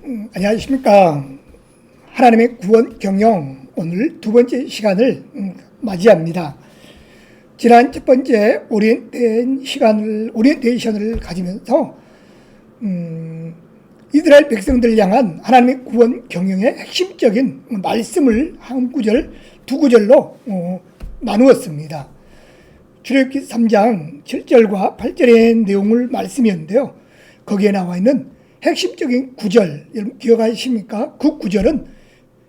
안녕하십니까. 하나님의 구원 경영 오늘 두 번째 시간을 맞이합니다. 지난 첫 번째 오리엔테이션을 가지면서 이스라엘 백성들을 향한 하나님의 구원 경영의 핵심적인 말씀을 한 구절, 두 구절로 나누었습니다. 출애굽기 3장 7절과 8절의 내용을 말씀이었는데요. 거기에 나와 있는 핵심적인 구절, 여러분 기억하십니까? 그 구절은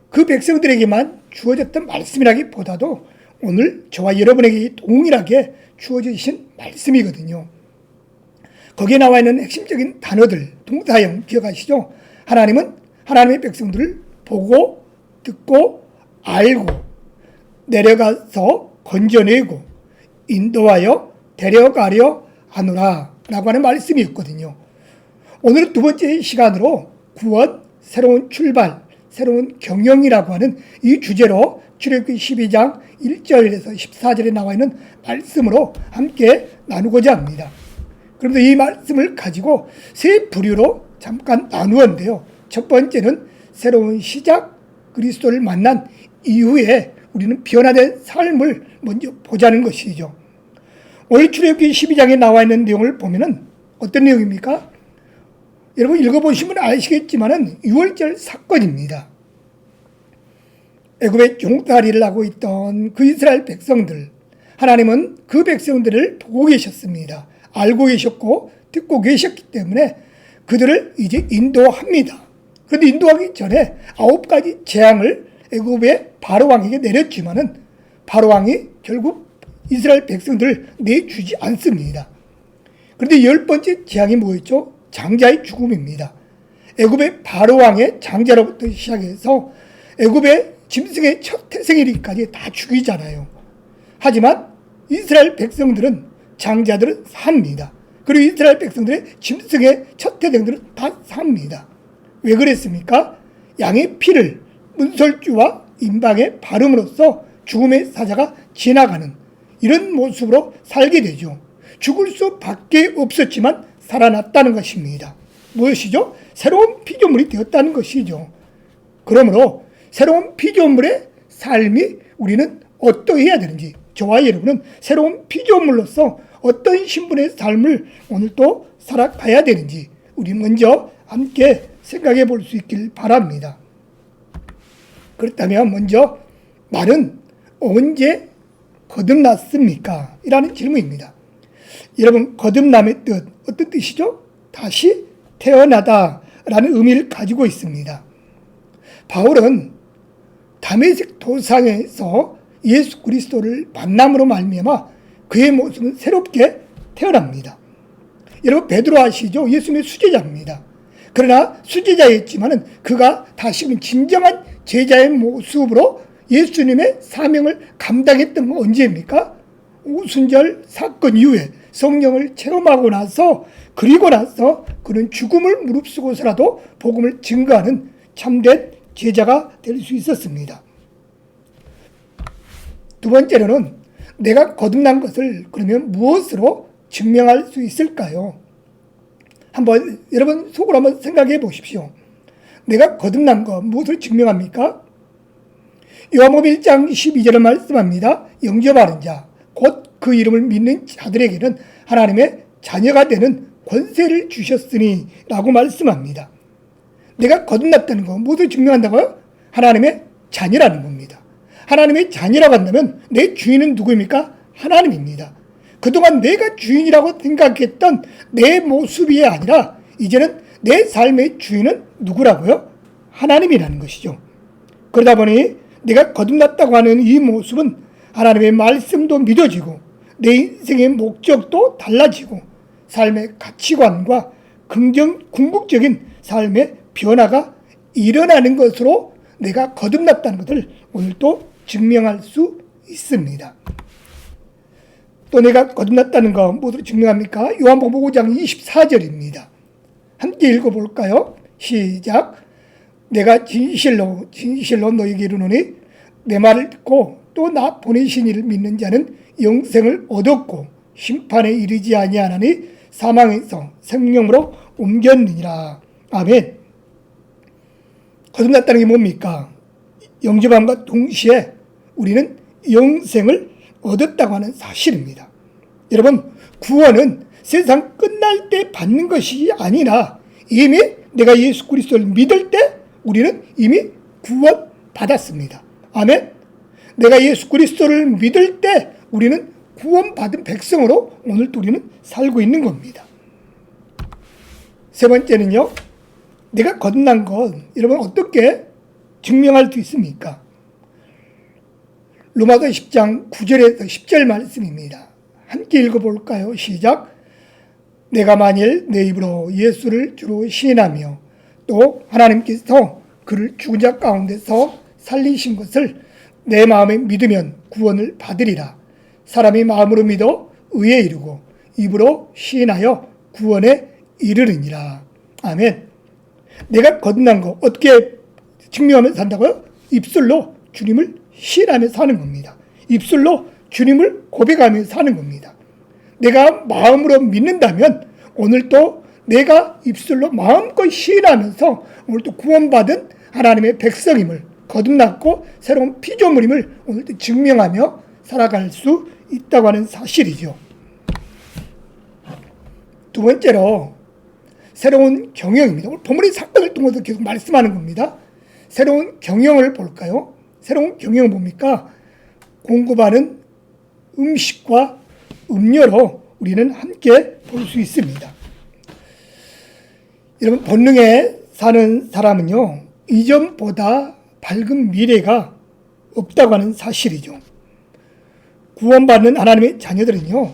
그 백성들에게만 주어졌던 말씀이라기보다도 오늘 저와 여러분에게 동일하게 주어지신 말씀이거든요. 거기에 나와 있는 핵심적인 단어들, 동사형 기억하시죠? 하나님은 하나님의 백성들을 보고 듣고 알고 내려가서 건져내고 인도하여 데려가려 하노라 라고 하는 말씀이었거든요. 오늘은 두 번째 시간으로 구원, 새로운 출발, 새로운 경영이라고 하는 이 주제로 출애굽기 12장 1절에서 14절에 나와 있는 말씀으로 함께 나누고자 합니다. 그런데 이 말씀을 가지고 세 부류로 잠깐 나누었는데요. 첫 번째는 새로운 시작, 그리스도를 만난 이후에 우리는 변화된 삶을 먼저 보자는 것이죠. 오늘 출애굽기 12장에 나와 있는 내용을 보면은 어떤 내용입니까? 여러분 읽어보시면 아시겠지만은 6월절 사건입니다. 애굽의 종살이를 하고 있던 그 이스라엘 백성들, 하나님은 그 백성들을 보고 계셨습니다. 알고 계셨고 듣고 계셨기 때문에 그들을 이제 인도합니다. 그런데 인도하기 전에 9가지 재앙을 애굽의 바로왕에게 내렸지만은 바로왕이 결국 이스라엘 백성들을 내주지 않습니다. 그런데 10번째 재앙이 뭐였죠? 장자의 죽음입니다. 애굽의 바로왕의 장자로부터 시작해서 애굽의 짐승의 첫 태생일까지 다 죽이잖아요. 하지만 이스라엘 백성들은 장자들은 삽니다. 그리고 이스라엘 백성들의 짐승의 첫 태생들은 다 삽니다. 왜 그랬습니까? 양의 피를 문설주와 임방에 바름으로써 죽음의 사자가 지나가는 이런 모습으로 살게 되죠. 죽을 수밖에 없었지만 살아났다는 것입니다. 무엇이죠? 새로운 피조물이 되었다는 것이죠. 그러므로 새로운 피조물의 삶이 우리는 어떠해야 되는지, 저와 여러분은 새로운 피조물로서 어떤 신분의 삶을 오늘 또 살아가야 되는지 우리 먼저 함께 생각해 볼 수 있길 바랍니다. 그렇다면 먼저 나는 언제 거듭났습니까? 이라는 질문입니다. 여러분 거듭남의 뜻 어떤 뜻이죠? 다시 태어나다 라는 의미를 가지고 있습니다. 바울은 다메섹 도상에서 예수 그리스도를 만남으로 말미암아 그의 모습은 새롭게 태어납니다. 여러분 베드로 아시죠? 예수님의 수제자입니다. 그러나 수제자였지만은 그가 다시금 진정한 제자의 모습으로 예수님의 사명을 감당했던 건 언제입니까? 오순절 사건 이후에 성령을 체험하고 나서 그리고 나서 그는 죽음을 무릅쓰고서라도 복음을 증거하는 참된 제자가 될 수 있었습니다. 두 번째로는 내가 거듭난 것을 그러면 무엇으로 증명할 수 있을까요? 한번 여러분 속으로 한번 생각해 보십시오. 내가 거듭난 것 무엇을 증명합니까? 요한복음 1장 12절을 말씀합니다. 영접하는 자, 곧 그 이름을 믿는 자들에게는 하나님의 자녀가 되는 권세를 주셨으니 라고 말씀합니다. 내가 거듭났다는 거 무엇을 증명한다고요? 하나님의 자녀라는 겁니다. 하나님의 자녀라고 한다면 내 주인은 누구입니까? 하나님입니다. 그동안 내가 주인이라고 생각했던 내 모습이 아니라 이제는 내 삶의 주인은 누구라고요? 하나님이라는 것이죠. 그러다 보니 내가 거듭났다고 하는 이 모습은 하나님의 말씀도 믿어지고 내 인생의 목적도 달라지고 삶의 가치관과 궁극적인 삶의 변화가 일어나는 것으로 내가 거듭났다는 것을 오늘 또 증명할 수 있습니다. 또 내가 거듭났다는 거 무엇으로 증명합니까? 요한복음 5장 24절입니다. 함께 읽어볼까요? 시작. 내가 진실로 너희에게 이르노니 내 말을 듣고 또 나 보내신 이를 믿는 자는 영생을 얻었고 심판에 이르지 아니하나니 사망에서 생명으로 옮겼느니라. 아멘. 거듭났다는 게 뭡니까? 영접함과 동시에 우리는 영생을 얻었다고 하는 사실입니다. 여러분, 구원은 세상 끝날 때 받는 것이 아니라 이미 내가 예수 그리스도를 믿을 때 우리는 이미 구원 받았습니다. 아멘. 내가 예수 그리스도를 믿을 때 우리는 구원받은 백성으로 오늘도 우리는 살고 있는 겁니다. 세 번째는요, 내가 거듭난 것, 여러분 어떻게 증명할 수 있습니까? 로마서 10장 9절에서 10절 말씀입니다. 함께 읽어볼까요? 시작. 내가 만일 내 입으로 예수를 주로 시인하며 또 하나님께서 그를 죽은 자 가운데서 살리신 것을 내 마음에 믿으면 구원을 받으리라. 사람이 마음으로 믿어 의에 이르고 입으로 시인하여 구원에 이르느니라. 아멘. 내가 거듭난 거 어떻게 증명하면서 산다고요? 입술로 주님을 시인하며 사는 겁니다. 입술로 주님을 고백하며 사는 겁니다. 내가 마음으로 믿는다면 오늘도 내가 입술로 마음껏 시인하면서 오늘도 구원받은 하나님의 백성임을, 거듭났고 새로운 피조물임을 오늘도 증명하며 살아갈 수 있다고 하는 사실이죠. 두 번째로 새로운 경영입니다. 오늘 본문의 사건을 통해서 계속 말씀하는 겁니다. 새로운 경영을 볼까요? 새로운 경영은 뭡니까? 공급하는 음식과 음료로 우리는 함께 볼 수 있습니다. 여러분, 본능에 사는 사람은요, 이전보다 밝은 미래가 없다고 하는 사실이죠. 구원받는 하나님의 자녀들은요,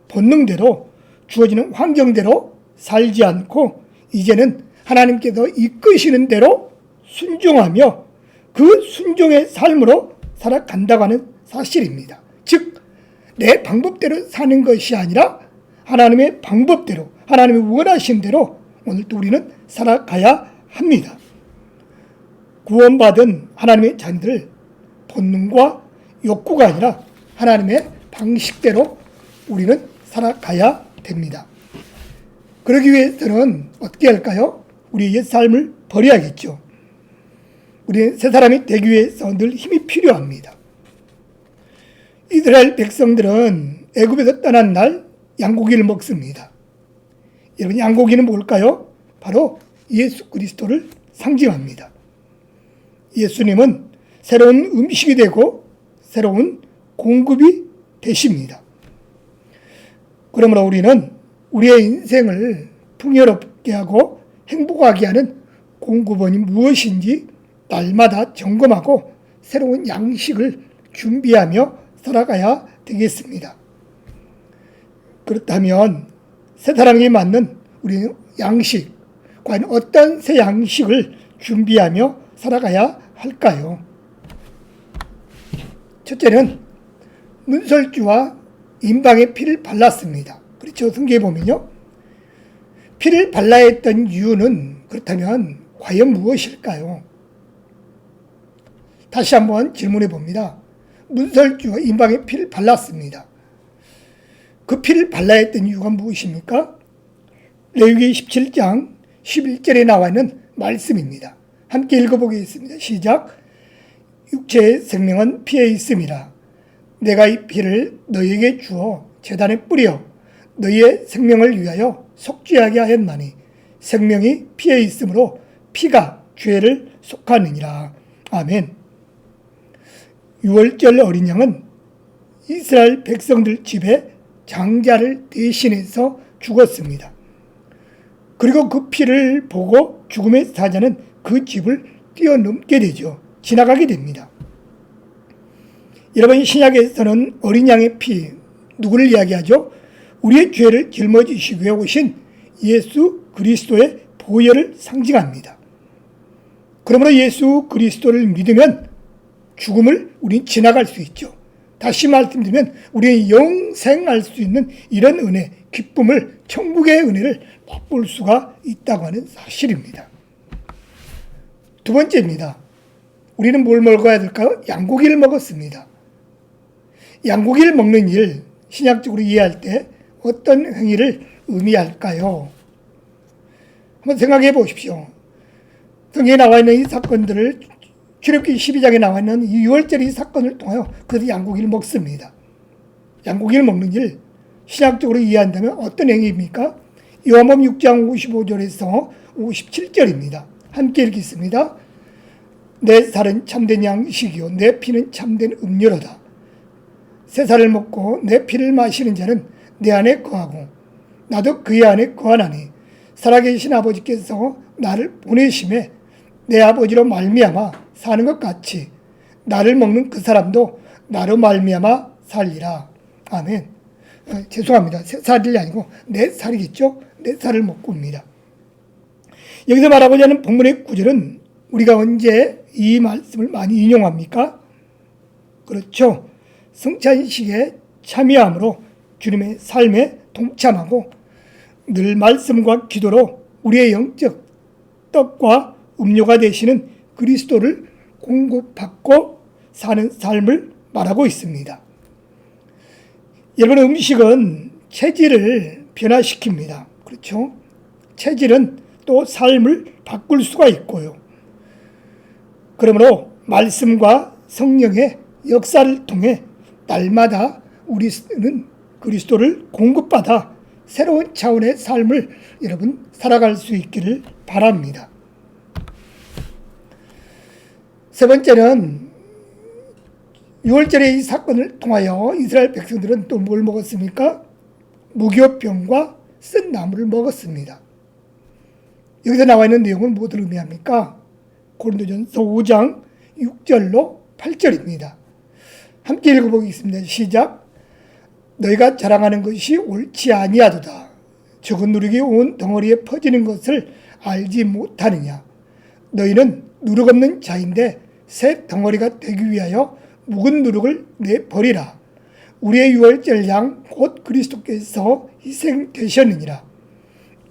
본능대로 주어지는 환경대로 살지 않고 이제는 하나님께서 이끄시는 대로 순종하며 그 순종의 삶으로 살아간다고 하는 사실입니다. 즉, 내 방법대로 사는 것이 아니라 하나님의 방법대로, 하나님의 원하신 대로 오늘도 우리는 살아가야 합니다. 구원받은 하나님의 자녀들, 본능과 욕구가 아니라 하나님의 방식대로 우리는 살아가야 됩니다. 그러기 위해서는 어떻게 할까요? 우리의 옛 삶을 버려야겠죠. 우리는 새 사람이 되기 위해서 늘 힘이 필요합니다. 이스라엘 백성들은 애굽에서 떠난 날 양고기를 먹습니다. 여러분, 양고기는 뭘까요? 바로 예수 그리스도를 상징합니다. 예수님은 새로운 음식이 되고 새로운 공급이 되십니다. 그러므로 우리는 우리의 인생을 풍요롭게 하고 행복하게 하는 공급원이 무엇인지 날마다 점검하고 새로운 양식을 준비하며 살아가야 되겠습니다. 그렇다면 새 사람에게 맞는 우리는 양식, 과연 어떤 새 양식을 준비하며 살아가야 할까요? 첫째는 문설주와 임방에 피를 발랐습니다. 그렇죠. 성경에 보면요. 피를 발라야 했던 이유는 그렇다면 과연 무엇일까요? 다시 한번 질문해 봅니다. 문설주와 임방에 피를 발랐습니다. 그 피를 발라야 했던 이유가 무엇입니까? 레위기 17장 11절에 나와 있는 말씀입니다. 함께 읽어보겠습니다. 시작. 육체의 생명은 피에 있음이라. 내가 이 피를 너희에게 주어 제단에 뿌려 너희의 생명을 위하여 속죄하게 하였나니 생명이 피에 있으므로 피가 죄를 속하느니라. 아멘. 6월절 어린 양은 이스라엘 백성들 집에 장자를 대신해서 죽었습니다. 그리고 그 피를 보고 죽음의 사자는 그 집을 뛰어넘게 되죠. 지나가게 됩니다. 여러분, 신약에서는 어린 양의 피, 누구를 이야기하죠? 우리의 죄를 짊어지시기 위해 오신 예수 그리스도의 보혈을 상징합니다. 그러므로 예수 그리스도를 믿으면 죽음을 우린 지나갈 수 있죠. 다시 말씀드리면 우리의 영생할 수 있는 이런 은혜, 기쁨을, 천국의 은혜를 맛볼 수가 있다고 하는 사실입니다. 두 번째입니다. 우리는 뭘 먹어야 될까요? 양고기를 먹었습니다. 양고기를 먹는 일, 신약적으로 이해할 때 어떤 행위를 의미할까요? 한번 생각해 보십시오. 성경에 나와 있는 이 사건들을 출애굽기 12장에 나와 있는 이 유월절 사건을 통하여 그들이 양고기를 먹습니다. 양고기를 먹는 일 신학적으로 이해한다면 어떤 행위입니까? 요한복음 6장 55절에서 57절입니다. 함께 읽겠습니다. 내 살은 참된 양식이요 내 피는 참된 음료로다. 새 살을 먹고 내 피를 마시는 자는 내 안에 거하고 나도 그의 안에 거하나니 살아계신 아버지께서 나를 보내심에 내 아버지로 말미암아 사는 것 같이 나를 먹는 그 사람도 나로 말미암아 살리라. 아멘. 죄송합니다. 새 살이 아니고 내 살이겠죠. 내 살을 먹고 옵니다. 여기서 말하고자 하는 본문의 구절은 우리가 언제 이 말씀을 많이 인용합니까? 그렇죠. 성찬식에 참여함으로 주님의 삶에 동참하고 늘 말씀과 기도로 우리의 영적 떡과 음료가 되시는 그리스도를 공급받고 사는 삶을 말하고 있습니다. 여러분, 음식은 체질을 변화시킵니다. 그렇죠? 체질은 또 삶을 바꿀 수가 있고요. 그러므로 말씀과 성령의 역사를 통해 날마다 우리는 그리스도를 공급받아 새로운 차원의 삶을 여러분 살아갈 수 있기를 바랍니다. 세 번째는 6월절의 이 사건을 통하여 이스라엘 백성들은 또 뭘 먹었습니까? 무교병과 쓴 나물을 먹었습니다. 여기서 나와 있는 내용은 무엇을 의미합니까? 고린도전서 5장 6절로 8절입니다. 함께 읽어보겠습니다. 시작. 너희가 자랑하는 것이 옳지 아니하도다. 적은 누룩이 온 덩어리에 퍼지는 것을 알지 못하느냐. 너희는 누룩 없는 자인데 새 덩어리가 되기 위하여 묵은 누룩을 내버리라. 우리의 유월절 양 곧 그리스도께서 희생되셨느니라.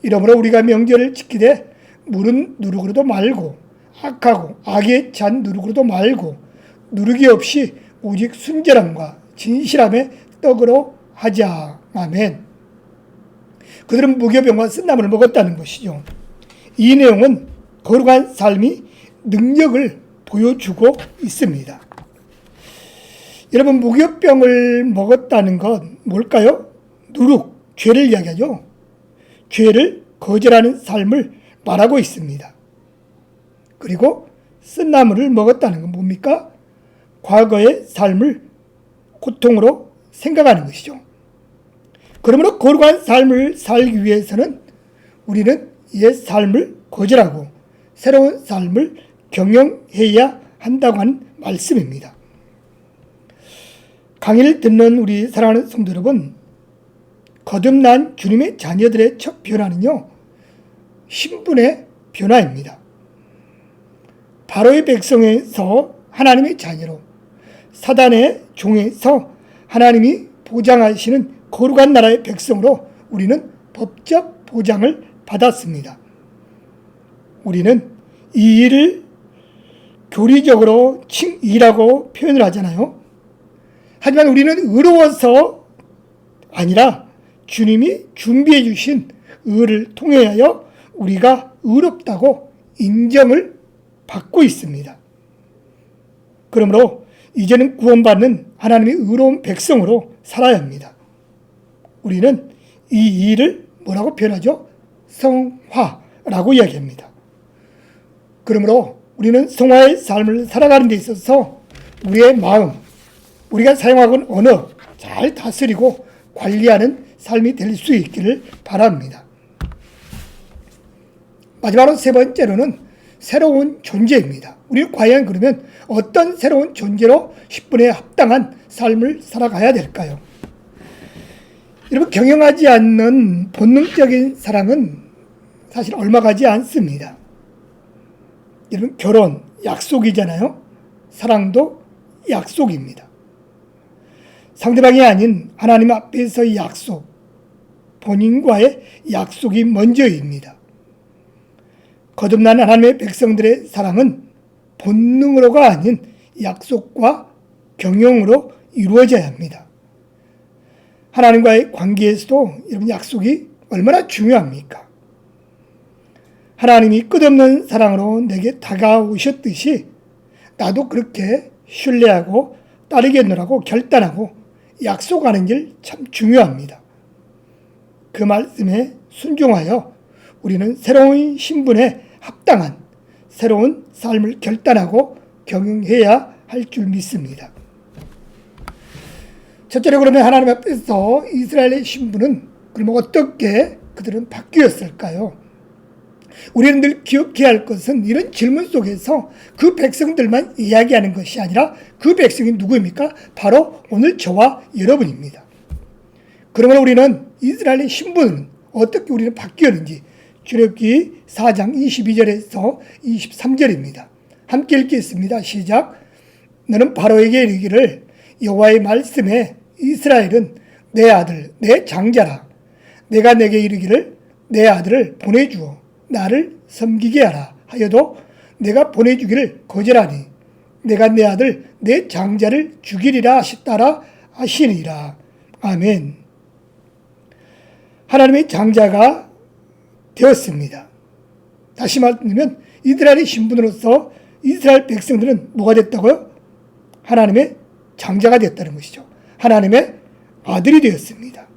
이러므로 우리가 명절을 지키되 무른 누룩으로도 말고 악하고 악에 찬 누룩으로도 말고 누룩이 없이 오직 순결함과 진실함의 떡으로 하자. 아멘. 그들은 무교병과 쓴나물을 먹었다는 것이죠. 이 내용은 거룩한 삶이 능력을 보여주고 있습니다. 여러분, 무교병을 먹었다는 건 뭘까요? 누룩, 죄를 이야기하죠. 죄를 거절하는 삶을 말하고 있습니다. 그리고 쓴나물을 먹었다는 건 뭡니까? 과거의 삶을 고통으로 생각하는 것이죠. 그러므로 거룩한 삶을 살기 위해서는 우리는 옛 삶을 거절하고 새로운 삶을 경영해야 한다고 하는 말씀입니다. 강의를 듣는 우리 사랑하는 성도 여러분, 거듭난 주님의 자녀들의 첫 변화는요, 신분의 변화입니다. 바로의 백성에서 하나님의 자녀로, 사단의 종에서 하나님이 보장하시는 거룩한 나라의 백성으로 우리는 법적 보장을 받았습니다. 우리는 이 일을 교리적으로 칭의라고 표현을 하잖아요. 하지만 우리는 의로워서 아니라 주님이 준비해 주신 의를 통하여 우리가 의롭다고 인정을 받고 있습니다. 그러므로 이제는 구원받는 하나님의 의로운 백성으로 살아야 합니다. 우리는 이 일을 뭐라고 표현하죠? 성화라고 이야기합니다. 그러므로 우리는 성화의 삶을 살아가는 데 있어서 우리의 마음, 우리가 사용하는 언어 잘 다스리고 관리하는 삶이 될 수 있기를 바랍니다. 마지막으로 세 번째로는 새로운 존재입니다. 우리는 과연 그러면 어떤 새로운 존재로 10분에 합당한 삶을 살아가야 될까요? 여러분, 경영하지 않는 본능적인 사랑은 사실 얼마 가지 않습니다. 여러분, 결혼 약속이잖아요. 사랑도 약속입니다. 상대방이 아닌 하나님 앞에서의 약속, 본인과의 약속이 먼저입니다. 거듭난 하나님의 백성들의 사랑은 본능으로가 아닌 약속과 경영으로 이루어져야 합니다. 하나님과의 관계에서도 여러분 약속이 얼마나 중요합니까? 하나님이 끝없는 사랑으로 내게 다가오셨듯이 나도 그렇게 신뢰하고 따르겠노라고 결단하고 약속하는 일 참 중요합니다. 그 말씀에 순종하여 우리는 새로운 신분에 합당한 새로운 삶을 결단하고 경영해야 할 줄 믿습니다. 첫째로 그러면 하나님 앞에서 이스라엘의 신분은 그러면 어떻게 그들은 바뀌었을까요? 우리는 늘 기억해야 할 것은 이런 질문 속에서 그 백성들만 이야기하는 것이 아니라 그 백성이 누구입니까? 바로 오늘 저와 여러분입니다. 그러면 우리는 이스라엘의 신분은 어떻게 우리는 바뀌었는지 출애굽기 4장 22절에서 23절입니다. 함께 읽겠습니다. 시작. 너는 바로에게 이르기를 여호와의 말씀에 이스라엘은 내 아들 내 장자라. 내가 내게 이르기를 내 아들을 보내주어 나를 섬기게 하라 하여도 내가 보내주기를 거절하니 내가 내 아들 내 장자를 죽이리라 하셨다라 하시니라. 아멘. 하나님의 장자가 되었습니다. 다시 말하면 이스라엘의 신분으로서 이스라엘 백성들은 뭐가 됐다고요? 하나님의 장자가 되었다는 것이죠. 하나님의 아들이 되었습니다.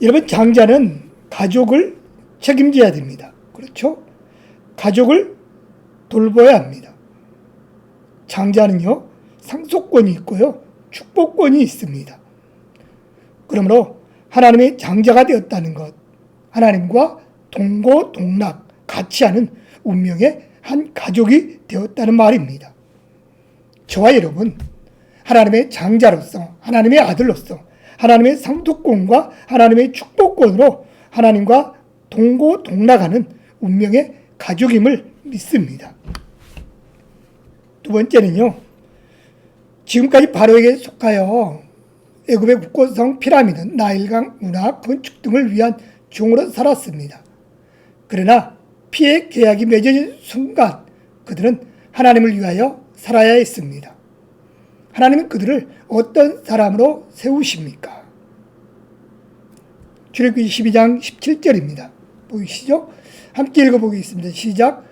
여러분, 장자는 가족을 책임져야 됩니다. 그렇죠? 가족을 돌봐야 합니다. 장자는요, 상속권이 있고요, 축복권이 있습니다. 그러므로 하나님의 장자가 되었다는 것, 하나님과 동고동락 같이 하는 운명의 한 가족이 되었다는 말입니다. 저와 여러분, 하나님의 장자로서, 하나님의 아들로서, 하나님의 상속권과 하나님의 축복권으로 하나님과 동고동락하는 운명의 가족임을 믿습니다. 두 번째는요, 지금까지 바로에게 속하여 애굽의 국고성 피라미드, 나일강 문화 건축 등을 위한 종으로 살았습니다. 그러나 피의 계약이 맺어진 순간 그들은 하나님을 위하여 살아야 했습니다. 하나님은 그들을 어떤 사람으로 세우십니까? 출애굽기 12장 17절입니다. 보이시죠? 함께 읽어보겠습니다. 시작.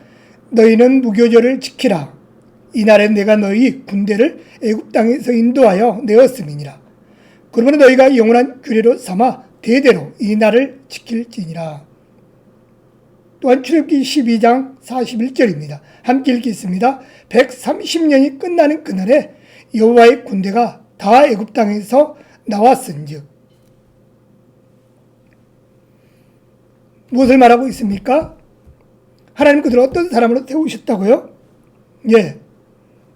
너희는 무교절을 지키라. 이날에 내가 너희 군대를 애굽 땅에서 인도하여 내었음이니라. 그러므로 너희가 영원한 규례로 삼아 대대로 이 날을 지킬지니라. 또한 출애굽기 12장 41절입니다. 함께 읽겠습니다. 130년이 끝나는 그날에 여호와의 군대가 다 애굽 땅에서 나왔은즉. 무엇을 말하고 있습니까? 하나님 그들을 어떤 사람으로 세우셨다고요? 예,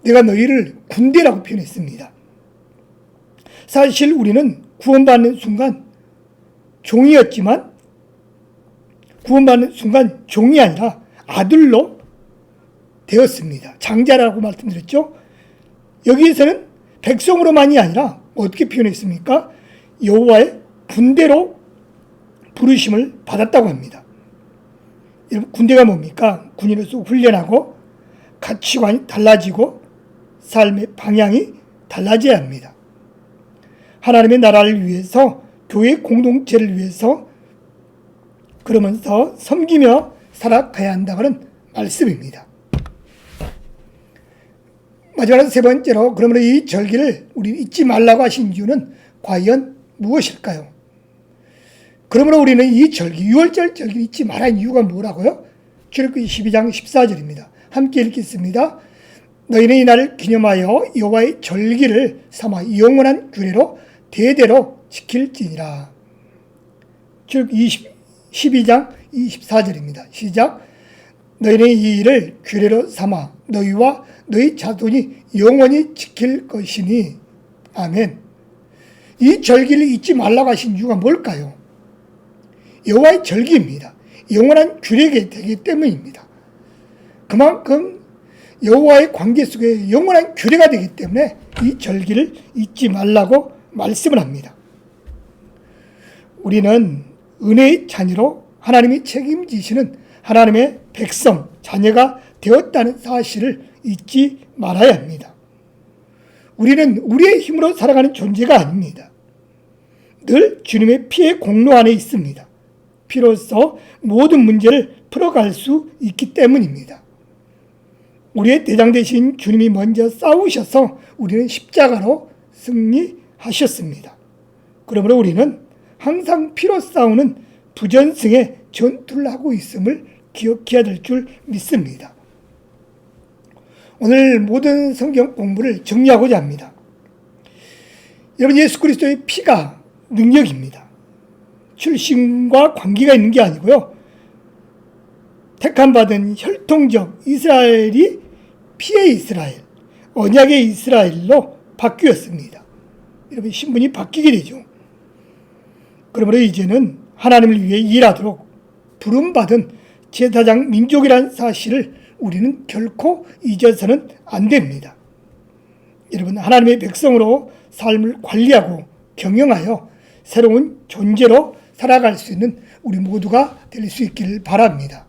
내가 너희를 군대라고 표현했습니다. 사실 우리는 구원받는 순간 종이었지만 구원받는 순간 종이 아니라 아들로 되었습니다. 장자라고 말씀드렸죠. 여기에서는 백성으로만이 아니라 어떻게 표현했습니까? 여호와의 군대로 부르심을 받았다고 합니다. 여러분, 군대가 뭡니까? 군인으로서 훈련하고 가치관이 달라지고 삶의 방향이 달라져야 합니다. 하나님의 나라를 위해서, 교회 공동체를 위해서 그러면서 섬기며 살아가야 한다는 말씀입니다. 마지막으로 세 번째로, 그러므로 이 절기를 우리 잊지 말라고 하신 이유는 과연 무엇일까요? 그러므로 우리는 이 절기, 6월절 절기를 잊지 말아야 하는 이유가 뭐라고요? 출애굽기 12장 14절입니다. 함께 읽겠습니다. 너희는 이날을 기념하여 여호와의 절기를 삼아 영원한 규례로 대대로 지킬지니라. 출애굽기 12장 24절입니다. 시작. 너희는 이 일을 규례로 삼아 너희와 너희 자손이 영원히 지킬 것이니. 아멘. 이 절기를 잊지 말라고 하신 이유가 뭘까요? 여호와의 절기입니다. 영원한 규례가 되기 때문입니다. 그만큼 여호와의 관계 속에 영원한 규례가 되기 때문에 이 절기를 잊지 말라고 말씀을 합니다. 우리는 은혜의 자녀로 하나님이 책임지시는 하나님의 백성, 자녀가 되었다는 사실을 잊지 말아야 합니다. 우리는 우리의 힘으로 살아가는 존재가 아닙니다. 늘 주님의 피의 공로 안에 있습니다. 피로써 모든 문제를 풀어갈 수 있기 때문입니다. 우리의 대장 되신 주님이 먼저 싸우셔서 우리는 십자가로 승리하셨습니다. 그러므로 우리는 항상 피로 싸우는 부전승의 전투를 하고 있음을 기억해야 될 줄 믿습니다. 오늘 모든 성경 공부를 정리하고자 합니다. 여러분, 예수 그리스도의 피가 능력입니다. 출신과 관계가 있는 게 아니고요. 택함받은 혈통적 이스라엘이 피의 이스라엘, 언약의 이스라엘로 바뀌었습니다. 여러분, 신분이 바뀌게 되죠. 그러므로 이제는 하나님을 위해 일하도록 부름받은 제사장 민족이라는 사실을 우리는 결코 잊어서는 안 됩니다. 여러분, 하나님의 백성으로 삶을 관리하고 경영하여 새로운 존재로 살아갈 수 있는 우리 모두가 될 수 있기를 바랍니다.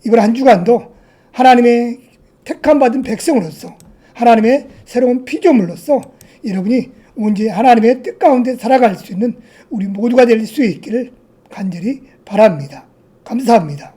이번 한 주간도 하나님의 택함받은 백성으로서 하나님의 새로운 피조물로서 여러분이 온전히 하나님의 뜻 가운데 살아갈 수 있는 우리 모두가 될 수 있기를 간절히 바랍니다. 감사합니다.